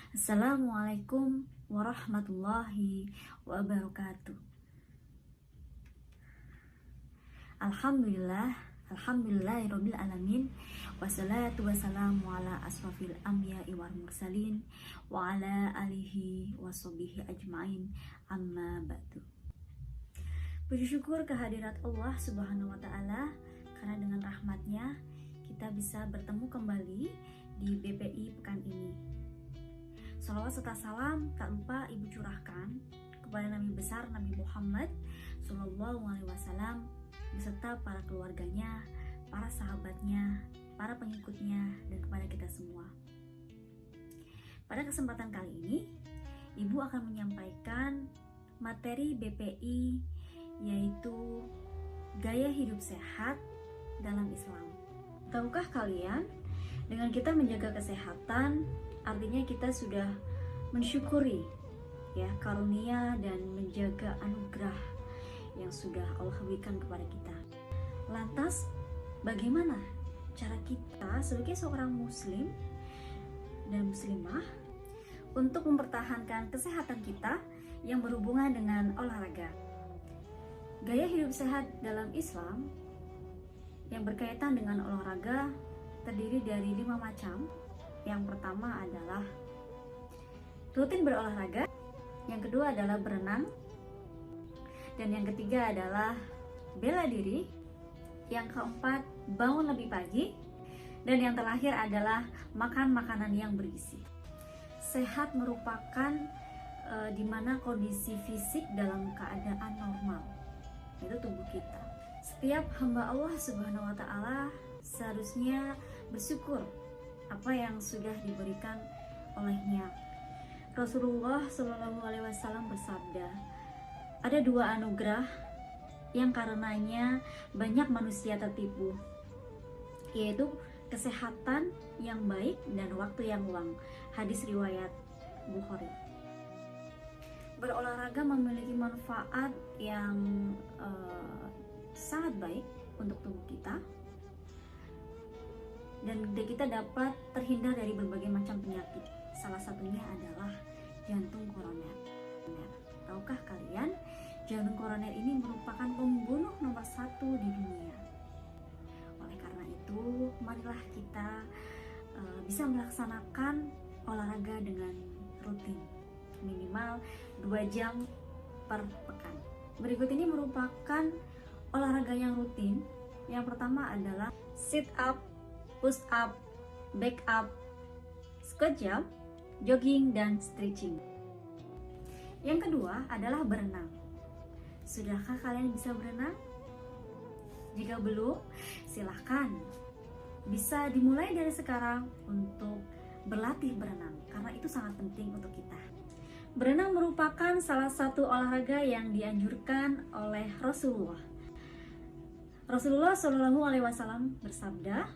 Assalamualaikum warahmatullahi wabarakatuh. Alhamdulillahirabbil alamin. Wassalatu wassalamu ala asrofil anbiya'i wal mursalin wa ala alihi washabihi ajmain. Amma ba'du. Puji syukur kehadirat Allah Subhanahu wa taala karena dengan rahmatnya kita bisa bertemu kembali di BPI pekan ini. Salawat serta salam tak lupa Ibu curahkan kepada Nabi besar Nabi Muhammad Sallallahu Alaihi Wasallam beserta para keluarganya, para sahabatnya, para pengikutnya, dan kepada kita semua. Pada kesempatan kali ini, Ibu akan menyampaikan materi BPI yaitu gaya hidup sehat dalam Islam. Tahukah kalian, dengan kita menjaga kesehatan, artinya kita sudah mensyukuri ya karunia dan menjaga anugerah yang sudah Allah berikan kepada kita. Lantas, bagaimana cara kita sebagai seorang muslim dan muslimah untuk mempertahankan kesehatan kita yang berhubungan dengan olahraga? Gaya hidup sehat dalam Islam yang berkaitan dengan olahraga terdiri dari 5 macam. Yang pertama adalah rutin berolahraga, yang kedua adalah berenang, dan yang ketiga adalah bela diri, yang keempat bangun lebih pagi, dan yang terakhir adalah makan makanan yang bergizi. Sehat merupakan dimana kondisi fisik dalam keadaan normal, yaitu tubuh kita. Setiap hamba Allah Subhanahu wa taala seharusnya bersyukur apa yang sudah diberikan olehnya. Rasulullah Shallallahu Alaihi Wasallam bersabda, ada 2 anugerah yang karenanya banyak manusia tertipu, yaitu kesehatan yang baik dan waktu yang luang. Hadis riwayat Bukhari. Berolahraga memiliki manfaat yang sangat baik untuk tubuh kita, dan kita dapat terhindar dari berbagai macam penyakit. Salah satunya adalah jantung koroner. Tahukah kalian, jantung koroner ini merupakan pembunuh nomor 1 di dunia. Oleh karena itu, marilah kita bisa melaksanakan olahraga dengan rutin, minimal 2 jam per pekan. Berikut ini merupakan olahraga yang rutin. Yang pertama adalah sit up, push up, back up, squat jump, jogging, dan stretching. Yang kedua adalah berenang. Sudahkah kalian bisa berenang? Jika belum, silahkan. Bisa dimulai dari sekarang untuk berlatih berenang, karena itu sangat penting untuk kita. Berenang merupakan salah satu olahraga yang dianjurkan oleh Rasulullah. Rasulullah Shallallahu Alaihi Wasallam bersabda,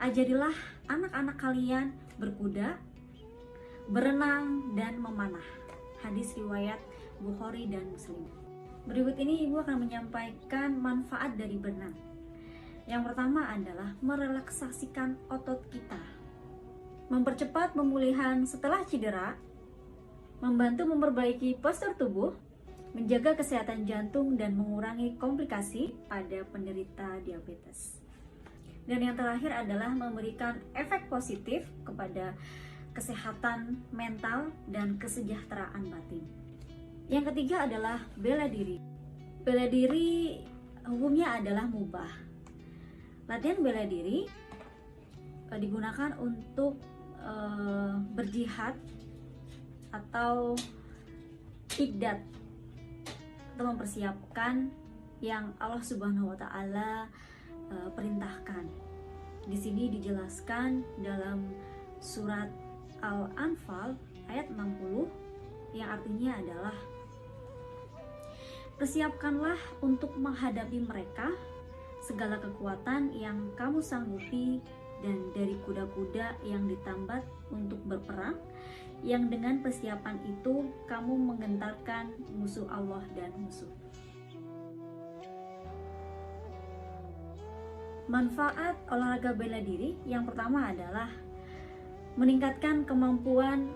ajarilah anak-anak kalian berkuda, berenang, dan memanah. Hadis riwayat Bukhari dan Muslim. Berikut ini Ibu akan menyampaikan manfaat dari berenang. Yang pertama adalah merelaksasikan otot kita, mempercepat pemulihan setelah cedera, membantu memperbaiki postur tubuh, menjaga kesehatan jantung, dan mengurangi komplikasi pada penderita diabetes. Dan yang terakhir adalah memberikan efek positif kepada kesehatan mental dan kesejahteraan batin. Yang ketiga adalah bela diri. Bela diri hukumnya adalah mubah. Latihan bela diri digunakan untuk berjihad atau iqdad, atau mempersiapkan yang Allah Subhanahu wa taala perintahkan. Di sini dijelaskan dalam surat Al-Anfal ayat 60 yang artinya adalah, persiapkanlah untuk menghadapi mereka segala kekuatan yang kamu sanggupi, dan dari kuda-kuda yang ditambat untuk berperang, yang dengan persiapan itu kamu menggentarkan musuh Allah dan musuh. Manfaat olahraga bela diri yang pertama adalah meningkatkan kemampuan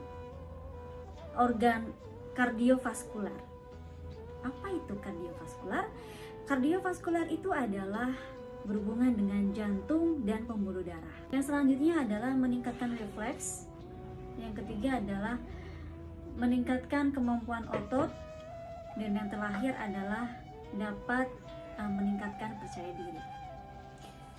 organ kardiovaskular. Apa itu kardiovaskular? Kardiovaskular itu adalah berhubungan dengan jantung dan pembuluh darah. Yang selanjutnya adalah meningkatkan refleks. Yang ketiga adalah meningkatkan kemampuan otot. Dan yang terakhir adalah dapat meningkatkan percaya diri.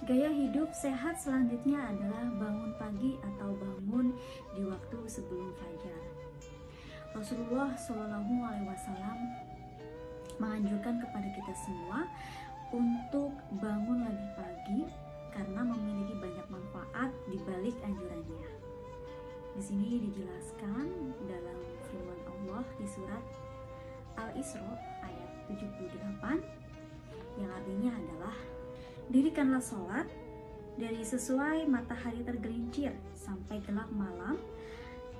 Gaya hidup sehat selanjutnya adalah bangun pagi atau bangun di waktu sebelum fajar. Rasulullah SAW menganjurkan kepada kita semua untuk bangun lebih pagi karena memiliki banyak manfaat di balik anjurannya. Di sini dijelaskan dalam firman Allah di surat Al-Isra ayat 78 yang artinya adalah dirikanlah sholat dari sesuai matahari tergelincir sampai gelap malam,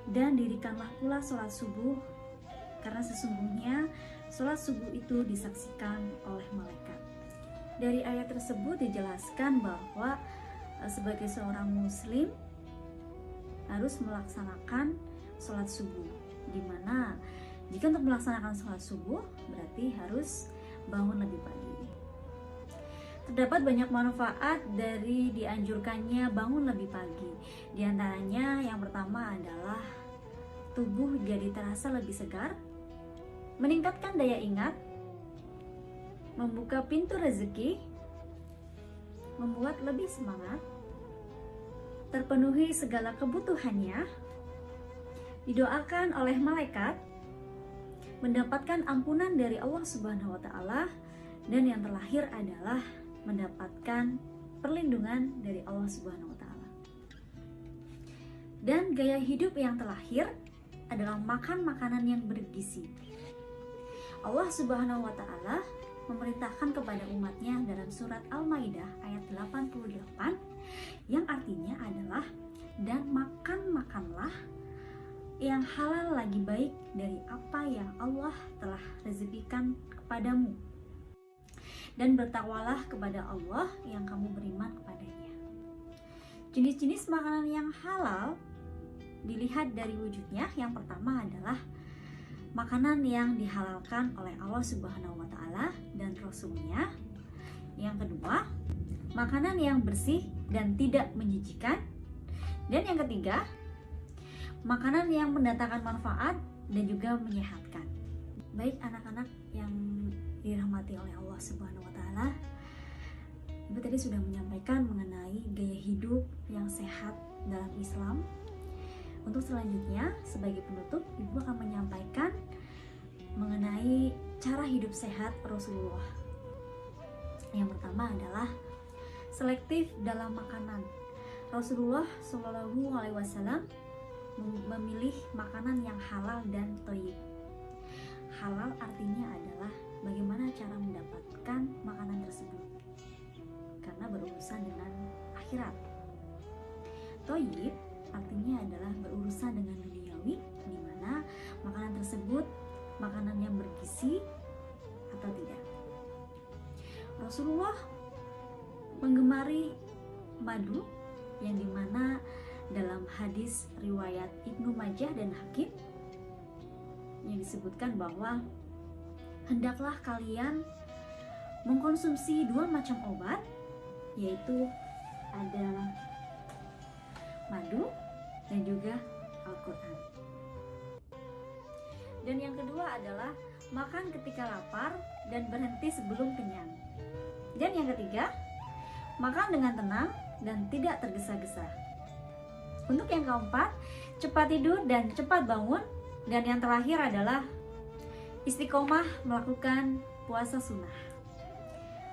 dan dirikanlah pula sholat subuh karena sesungguhnya sholat subuh itu disaksikan oleh malaikat. Dari ayat tersebut dijelaskan bahwa sebagai seorang muslim harus melaksanakan sholat subuh, di mana jika untuk melaksanakan sholat subuh berarti harus bangun lebih pagi. Terdapat banyak manfaat dari dianjurkannya bangun lebih pagi. Di antaranya yang pertama adalah tubuh jadi terasa lebih segar, meningkatkan daya ingat, membuka pintu rezeki, membuat lebih semangat, terpenuhi segala kebutuhannya, didoakan oleh malaikat, mendapatkan ampunan dari Allah Subhanahu wa Ta'ala, dan yang terakhir adalah mendapatkan perlindungan dari Allah Subhanahu wa Ta'ala. Dan gaya hidup yang terakhir adalah makan makanan yang bergizi. Allah Subhanahu wa Ta'ala memerintahkan kepada umatnya dalam surat Al-Maidah ayat 88 yang artinya adalah, dan makanlah yang halal lagi baik dari apa yang Allah telah rezekikan kepadamu, dan bertakwalah kepada Allah yang kamu beriman kepadanya. Jenis-jenis makanan yang halal dilihat dari wujudnya. Yang pertama adalah makanan yang dihalalkan oleh Allah Subhanahu wa Ta'ala dan Rasul-Nya. Yang kedua, makanan yang bersih dan tidak menjijikan. Dan yang ketiga, makanan yang mendatangkan manfaat dan juga menyehatkan. Baik anak-anak yang dirahmati oleh Allah Subhanahu wa Ta'ala, Ibu tadi sudah menyampaikan mengenai gaya hidup yang sehat dalam Islam. Untuk selanjutnya, sebagai penutup, Ibu akan menyampaikan mengenai cara hidup sehat Rasulullah. Yang pertama adalah selektif dalam makanan. Rasulullah SAW memilih makanan yang halal dan thayyib. Halal artinya adalah bagaimana cara mendapatkan makanan tersebut, karena berurusan dengan akhirat. Thayyib artinya adalah berurusan dengan duniawi, di mana makanan tersebut makanan yang bergizi atau tidak. Rasulullah menggemari madu, yang dimana dalam hadis riwayat Ibnu Majah dan Hakim yang disebutkan bahwa hendaklah kalian mengkonsumsi 2 macam obat, yaitu ada madu dan juga Al-Quran. Dan yang kedua adalah makan ketika lapar dan berhenti sebelum kenyang. Dan yang ketiga, makan dengan tenang dan tidak tergesa-gesa. Untuk yang keempat, cepat tidur dan cepat bangun. Dan yang terakhir adalah istiqomah melakukan puasa sunnah.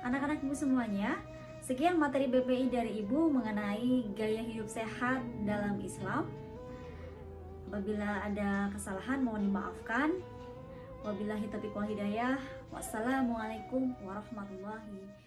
Anak-anak Ibu semuanya, sekian materi BPI dari Ibu mengenai gaya hidup sehat dalam Islam. Apabila ada kesalahan mohon dimaafkan. Wabillahi taufiq wal hidayah. Wassalamualaikum warahmatullahi wabarakatuh.